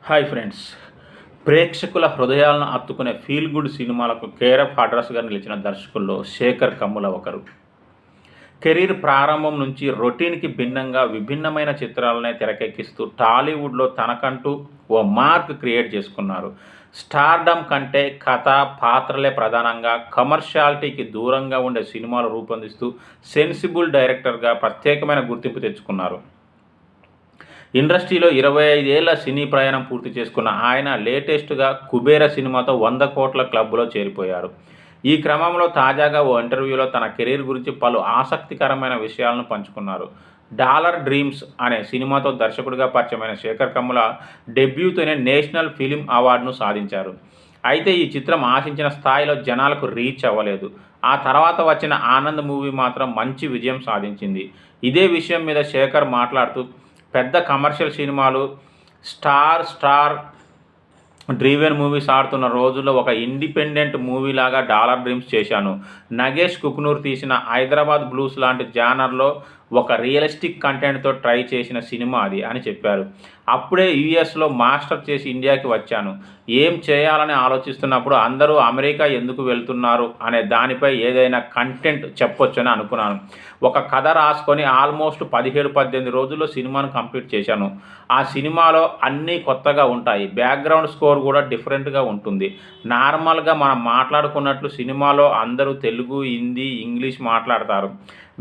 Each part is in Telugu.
Hi friends. ప్రేక్షకుల హృదయాలను హత్తుకునే ఫీల్ గుడ్ సినిమాలకు కేర్ ఆఫ్ అడ్రస్‌గా నిలిచిన దర్శకుల్లో శేఖర్ కమ్ముల ఒకరు. కెరీర్ ప్రారంభం నుంచి రొటీన్‌కి భిన్నంగా విభిన్నమైన చిత్రాలనే తెరకెక్కిస్తూ టాలీవుడ్‌లో తనకంటూ ఓ మార్క్ క్రియేట్ చేసుకున్నారు. స్టార్డమ్ కంటే కథ, పాత్రలే ప్రధానంగా కమర్షియాలిటీకి దూరంగా ఉండే సినిమాలు రూపొందిస్తూ సెన్సిబుల్ డైరెక్టర్‌గా ప్రత్యేకమైన గుర్తింపు తెచ్చుకున్నారు. ఇండస్ట్రీలో 25 ఏళ్ల సినీ ప్రయాణం పూర్తి చేసుకున్న ఆయన లేటెస్ట్‌గా 'కుబేర' సినిమాతో 100 కోట్ల క్లబ్‌లో చేరిపోయారు. ఈ క్రమంలో తాజాగా ఓ ఇంటర్వ్యూలో తన కెరీర్ గురించి పలు ఆసక్తికరమైన విషయాలను పంచుకున్నారు. 'డాలర్ డ్రీమ్స్' అనే సినిమాతో దర్శకుడిగా పరిచయమైన శేఖర్ కమ్ముల డెబ్యూతోనే నేషనల్ ఫిల్మ్ అవార్డును సాధించారు. అయితే ఈ చిత్రం ఆశించిన స్థాయిలో జనాలకు రీచ్ అవ్వలేదు. ఆ తర్వాత వచ్చిన 'ఆనంద్' మూవీ మాత్రం మంచి విజయం సాధించింది. ఇదే విషయం మీద శేఖర్ మాట్లాడుతూ పెద్ద కమర్షియల్ సినిమాలు, స్టార్ డ్రివెన్ మూవీస్ ఆడుతున్న రోజుల్లో ఒక ఇండిపెండెంట్ మూవీలాగా 'డాలర్ డ్రీమ్స్' చేశాను. నగేష్ కుకునూర్ తీసిన 'హైదరాబాద్ బ్లూస్' లాంటి జానర్‌లో ఒక రియలిస్టిక్ కంటెంట్‌తో ట్రై చేసిన సినిమా అది అని చెప్పారు. అప్పుడే యూఎస్‌లో మాస్టర్ చేసి ఇండియాకి వచ్చాను. ఏం చేయాలని ఆలోచిస్తున్నప్పుడు అందరూ అమెరికా ఎందుకు వెళ్తున్నారు అనే దానిపై ఏదైనా కంటెంట్ చెప్పొచ్చని అనుకున్నాను. ఒక కథ రాసుకొని ఆల్మోస్ట్ 17, 18 రోజుల్లో సినిమాను కంప్లీట్ చేశాను. ఆ సినిమాలో అన్నీ కొత్తగా ఉంటాయి. బ్యాక్‌గ్రౌండ్ స్కోర్ కూడా డిఫరెంట్‌గా ఉంటుంది. నార్మల్‌గా మనం మాట్లాడుకున్నట్లు సినిమాలో అందరూ తెలుగు, హిందీ, ఇంగ్లీష్ మాట్లాడతారు.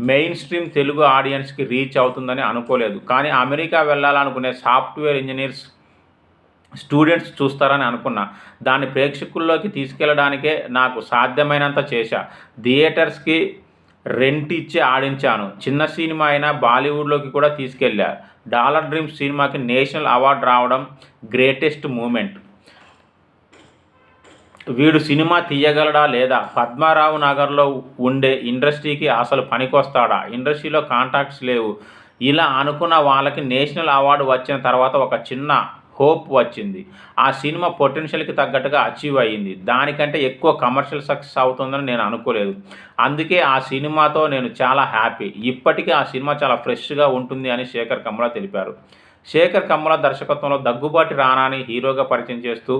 మెయిన్ స్ట్రీమ్ తెలుగు ఆడియన్స్‌కి రీచ్ అవుతుందని అనుకోలేదు. కానీ అమెరికా వెళ్ళాలనుకునే సాఫ్ట్‌వేర్ ఇంజినీర్స్, స్టూడెంట్స్ చూస్తారని అనుకున్నా. దాన్ని ప్రేక్షకుల్లోకి తీసుకెళ్లడానికే నాకు సాధ్యమైనంత చేశా. థియేటర్స్‌కి రెంట్ ఇచ్చి ఆడించాను. చిన్న సినిమా అయినా బాలీవుడ్‌లోకి కూడా తీసుకెళ్లా. 'డాలర్ డ్రీమ్స్' సినిమాకి నేషనల్ అవార్డు రావడం గ్రేటెస్ట్ మూమెంట్. వీడు సినిమా తీయగలడా లేదా? పద్మారావు నగర్‌లో ఉండే ఇండస్ట్రీకి అసలు పనికొస్తాడా? ఇండస్ట్రీలో కాంటాక్ట్స్ లేవు. ఇలా అనుకున్న వాళ్ళకి నేషనల్ అవార్డు వచ్చిన తర్వాత ఒక చిన్న హోప్ వచ్చింది. ఆ సినిమా పొటెన్షియల్‌కి తగ్గట్టుగా అచీవ్ అయింది. దానికంటే ఎక్కువ కమర్షియల్ సక్సెస్ అవుతుందని నేను అనుకోలేదు. అందుకే ఆ సినిమాతో నేను చాలా హ్యాపీ. ఇప్పటికీ ఆ సినిమా చాలా ఫ్రెష్‌గా ఉంటుంది అని శేఖర్ కమ్ముల తెలిపారు. శేఖర్ కమ్ముల దర్శకత్వంలో దగ్గుబాటి రానాని హీరోగా పరిచయం చేస్తూ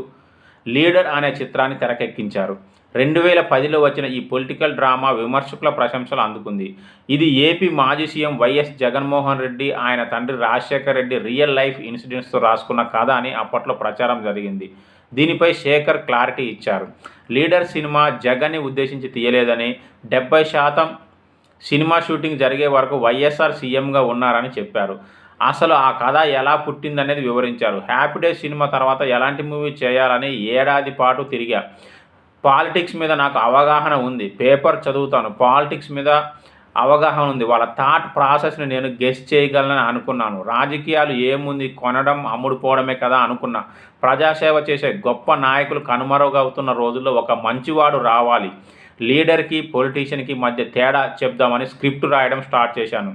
'లీడర్' అనే చిత్రాన్ని తెరకెక్కించారు. 2010లో వచ్చిన ఈ పొలిటికల్ డ్రామా విమర్శకుల ప్రశంసలు అందుకుంది. ఇది ఏపీ మాజీ సీఎం వైఎస్ జగన్మోహన్ రెడ్డి, ఆయన తండ్రి రాజశేఖర్ రెడ్డి రియల్ లైఫ్ ఇన్సిడెంట్స్‌తో రాసుకున్న కథ అని అప్పట్లో ప్రచారం జరిగింది. దీనిపై శేఖర్ క్లారిటీ ఇచ్చారు. 'లీడర్' సినిమా జగన్‌ని ఉద్దేశించి తీయలేదని, 70% సినిమా షూటింగ్ జరిగే వరకు వైఎస్ఆర్ సీఎంగా ఉన్నారని చెప్పారు. అసలు ఆ కథ ఎలా పుట్టిందనేది వివరించారు. 'హ్యాపీ డేస్' సినిమా తర్వాత ఎలాంటి మూవీ చేయాలని ఏడాది పాటు తిరిగా. పాలిటిక్స్ మీద నాకు అవగాహన ఉంది. పేపర్ చదువుతాను. పాలిటిక్స్ మీద అవగాహన ఉంది. వాళ్ళ థాట్ ప్రాసెస్‌ని నేను గెస్ చేయగలనని అనుకున్నాను. రాజకీయాలు ఏముంది, కొనడం, అమ్ముడుపోవడమే కదా అనుకున్నా. ప్రజాసేవ చేసే గొప్ప నాయకులు కనుమరుగవుతున్న రోజుల్లో ఒక మంచివాడు రావాలి. లీడర్‌కి, పొలిటీషియన్‌కి మధ్య తేడా చెప్దామని స్క్రిప్ట్ రాయడం స్టార్ట్ చేశాను.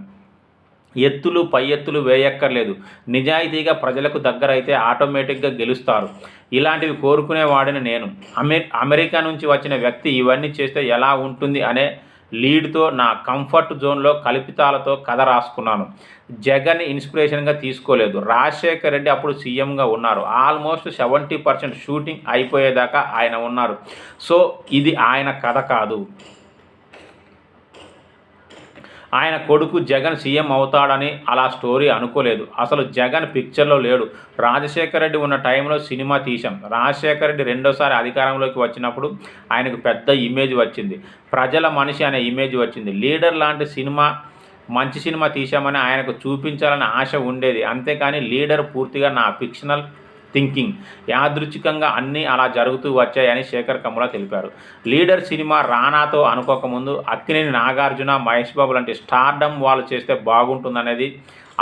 ఎత్తులు, పై ఎత్తులు వేయక్కర్లేదు. నిజాయితీగా ప్రజలకు దగ్గరైతే ఆటోమేటిక్‌గా గెలుస్తారు. ఇలాంటివి కోరుకునేవాడిని నేను. అమెరికా నుంచి వచ్చిన వ్యక్తి ఇవన్నీ చేస్తే ఎలా ఉంటుంది అనే లీడ్‌తో నా కంఫర్ట్ జోన్‌లో కల్పితాలతో కథ రాసుకున్నాను. జగన్‌ని ఇన్స్పిరేషన్‌గా తీసుకోలేదు. రాజశేఖర్ రెడ్డి అప్పుడు సీఎంగా ఉన్నారు. ఆల్మోస్ట్ 70% షూటింగ్ అయిపోయేదాకా ఆయన ఉన్నారు. సో, ఇది ఆయన కథ కాదు. ఆయన కొడుకు జగన్ సీఎం అవుతాడని అలా స్టోరీ అనుకోలేదు. అసలు జగన్ పిక్చర్‌లో లేడు. రాజశేఖర్ రెడ్డి ఉన్న టైంలో సినిమా తీశాం. రాజశేఖర్ రెడ్డి రెండోసారి అధికారంలోకి వచ్చినప్పుడు ఆయనకు పెద్ద ఇమేజ్ వచ్చింది. ప్రజల మనిషి అనే ఇమేజ్ వచ్చింది. 'లీడర్' లాంటి సినిమా మంచి సినిమా తీశామని ఆయనకు చూపించాలనే ఆశ ఉండేది. అంతేకానీ 'లీడర్' పూర్తిగా నా ఫిక్షనల్ థింకింగ్. యాదృచ్ఛికంగా అన్నీ అలా జరుగుతూ వచ్చాయని శేఖర్ కమ్ముల తెలిపారు. 'లీడర్' సినిమా రానాతో అనుకోకముందు అక్కినేని నాగార్జున, మహేష్ బాబు లాంటి స్టార్డమ్ వాళ్ళు చేస్తే బాగుంటుందనేది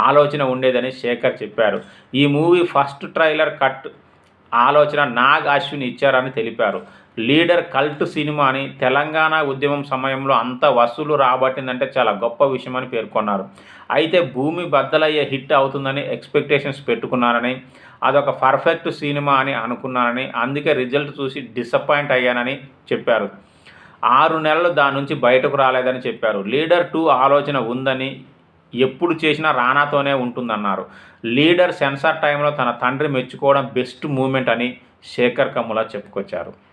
ఆలోచన ఉండేదని శేఖర్ చెప్పారు. ఈ మూవీ ఫస్ట్ ట్రైలర్ కట్ ఆలోచన నాగ్ అశ్విన్ ఇచ్చారని తెలిపారు. 'లీడర్' కల్ట్ సినిమా అని, తెలంగాణ ఉద్యమం సమయంలో అంత వసూలు రాబట్టిందంటే చాలా గొప్ప విషయమని పేర్కొన్నారు. అయితే భూమి బద్దలయ్యే హిట్ అవుతుందని ఎక్స్‌పెక్టేషన్స్ పెట్టుకున్నానని, అదొక పర్ఫెక్ట్ సినిమా అని అనుకున్నానని, అందుకే రిజల్ట్ చూసి డిసప్పాయింట్ అయ్యానని చెప్పారు. 6 నెలలు దాని నుంచి బయటకు రాలేదని చెప్పారు. 'లీడర్ 2' ఆలోచన ఉందని, ఎప్పుడు చేసినా రానాతోనే ఉంటుందన్నారు. లీడర్ సెన్సార్ టైంలో తన తండ్రి మెచ్చుకోవడం బెస్ట్ మూమెంట్ అని శేఖర్ కమ్ముల చెప్పుకొచ్చారు.